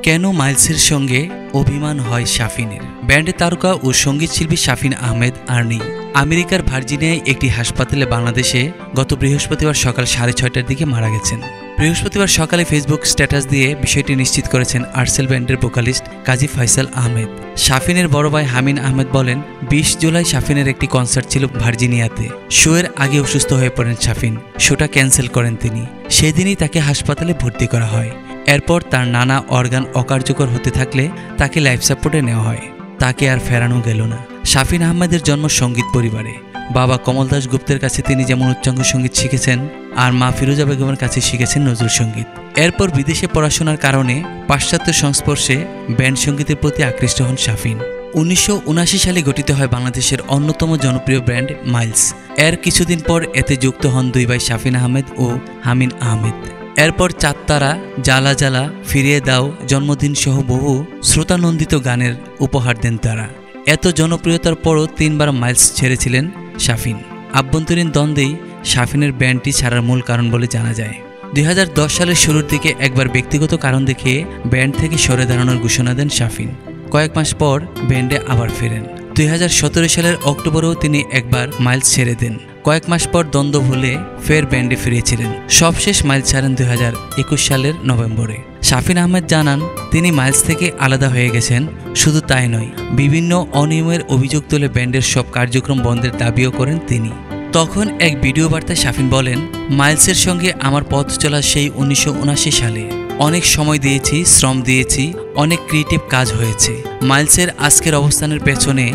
কেন মাইলসের সঙ্গে অভিমান হয় শাফিনের? ব্যান্ডের তারকা ও সঙ্গীতশিল্পী শাফিন আহমেদ আর নেই। আমেরিকার ভার্জিনিয়ায় একটি হাসপাতালে বাংলাদেশে গত বৃহস্পতিবার সকাল 6:30টার দিকে মারা গেছেন। বৃহস্পতিবার সকালে ফেসবুক স্ট্যাটাস দিয়ে বিষয়টি নিশ্চিত করেছেন আর্টসেল ব্যান্ডের ভোকালিস্ট কাজী ফয়সাল আহমেদ। শাফিনের বড় ভাই হামিন আহমেদ বলেন, 20 জুলাই শাফিনের একটি কনসার্ট ছিল ভার্জিনিয়াতে। শোয়ের আগে অসুস্থ হয়ে পড়েন শাফিন। শোটা ক্যান্সেল করেন তিনি। সেদিনই তাকে হাসপাতালে ভর্তি করা হয়। এরপর তার নানা অর্গান অকার্যকর হতে থাকলে তাকে লাইফ সাপোর্টে নেওয়া হয়। তাকে আর ফেরানো গেল না। শাফিন আহমেদের জন্ম সঙ্গীত পরিবারে। বাবা কমল দাস গুপ্তের কাছে তিনি যেমন উচ্চাঙ্গ সঙ্গীত শিখেছেন, আর মা ফিরোজা বেগমের কাছে শিখেছেন নজরুল সঙ্গীত। এরপর বিদেশে পড়াশোনার কারণে পাশ্চাত্য সংস্পর্শে ব্যান্ড সঙ্গীতের প্রতি আকৃষ্ট হন শাফিন। 1979 সালে গঠিত হয় বাংলাদেশের অন্যতম জনপ্রিয় ব্যান্ড মাইলস। এর কিছুদিন পর এতে যুক্ত হন দুই ভাই শাফিন আহমেদ ও হামিন আহমেদ। এরপর চাঁদতারা, জ্বালা জ্বালা, ফিরিয়ে দাও, জন্মদিন সহ বহু শ্রোতানন্দিত গানের উপহার দেন তারা। এত জনপ্রিয়তার পরও 3 বার মাইলস ছেড়েছিলেন শাফিন। আভ্যন্তরীণ দ্বন্দ্বেই শাফিনের ব্যান্ডটি ছাড়ার মূল কারণ বলে জানা যায়। 2010 সালের শুরুর দিকে একবার ব্যক্তিগত কারণ দেখিয়ে ব্যান্ড থেকে সরে দাঁড়ানোর ঘোষণা দেন শাফিন। কয়েক মাস পর ব্যান্ডে আবার ফেরেন। 2017 সালের অক্টোবরেও তিনি একবার মাইলস ছেড়ে দেন। কয়েক মাস পর দ্বন্দ্ব ভুলে ফের ব্যান্ডে ফিরেছিলেন। সবশেষ মাইলস ছাড়েন 2021 সালের নভেম্বরে। শাফিন আহমেদ জানান, তিনি মাইলস থেকে আলাদা হয়ে গেছেন। শুধু তাই নয়, বিভিন্ন অনিয়মের অভিযোগ তুলে ব্যান্ডের সব কার্যক্রম বন্ধের দাবিও করেন তিনি। তখন এক ভিডিও বার্তায় শাফিন বলেন, মাইলসের সঙ্গে আমার পথ চলা সেই 1979 সালে। অনেক সময় দিয়েছি, শ্রম দিয়েছি, অনেক ক্রিয়েটিভ কাজ হয়েছে। মাইলসের আজকের অবস্থানের পেছনে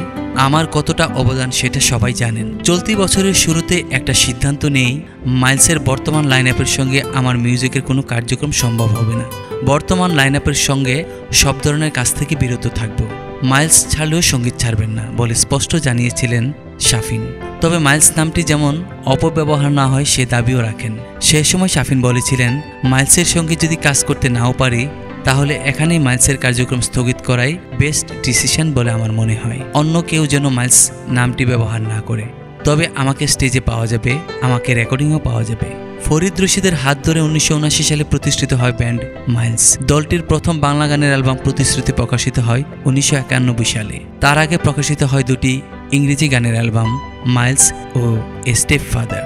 আমার কতটা অবদান সেটা সবাই জানেন। চলতি বছরের শুরুতে একটা সিদ্ধান্ত নেই, মাইলসের বর্তমান লাইন আপের সঙ্গে আমার মিউজিকের কোনো কার্যক্রম সম্ভব হবে না। বর্তমান লাইন আপের সঙ্গে সব ধরনের কাজ থেকে বিরত থাকব। মাইলস ছাড়লেও সঙ্গীত ছাড়বেন না বলে স্পষ্ট জানিয়েছিলেন শাফিন। তবে মাইলস নামটি যেমন অপব্যবহার না হয় সে দাবিও রাখেন। সে সময় শাফিন বলেছিলেন, মাইলসের সঙ্গে যদি কাজ করতে নাও পারি তাহলে এখানেই মাইলসের কার্যক্রম স্থগিত করাই বেস্ট ডিসিশন বলে আমার মনে হয়। অন্য কেউ যেন মাইলস নামটি ব্যবহার না করে। তবে আমাকে স্টেজে পাওয়া যাবে, আমাকে রেকর্ডিংও পাওয়া যাবে। ফরিদ রশিদের হাত ধরে 1979 সালে প্রতিষ্ঠিত হয় ব্যান্ড মাইলস। দলটির প্রথম বাংলা গানের অ্যালবাম প্রতিশ্রুতি প্রকাশিত হয় 1991 সালে। তার আগে প্রকাশিত হয় 2টি ইংরেজি গানের অ্যালবাম, মাইলস ও এ স্টেপ ফাদার।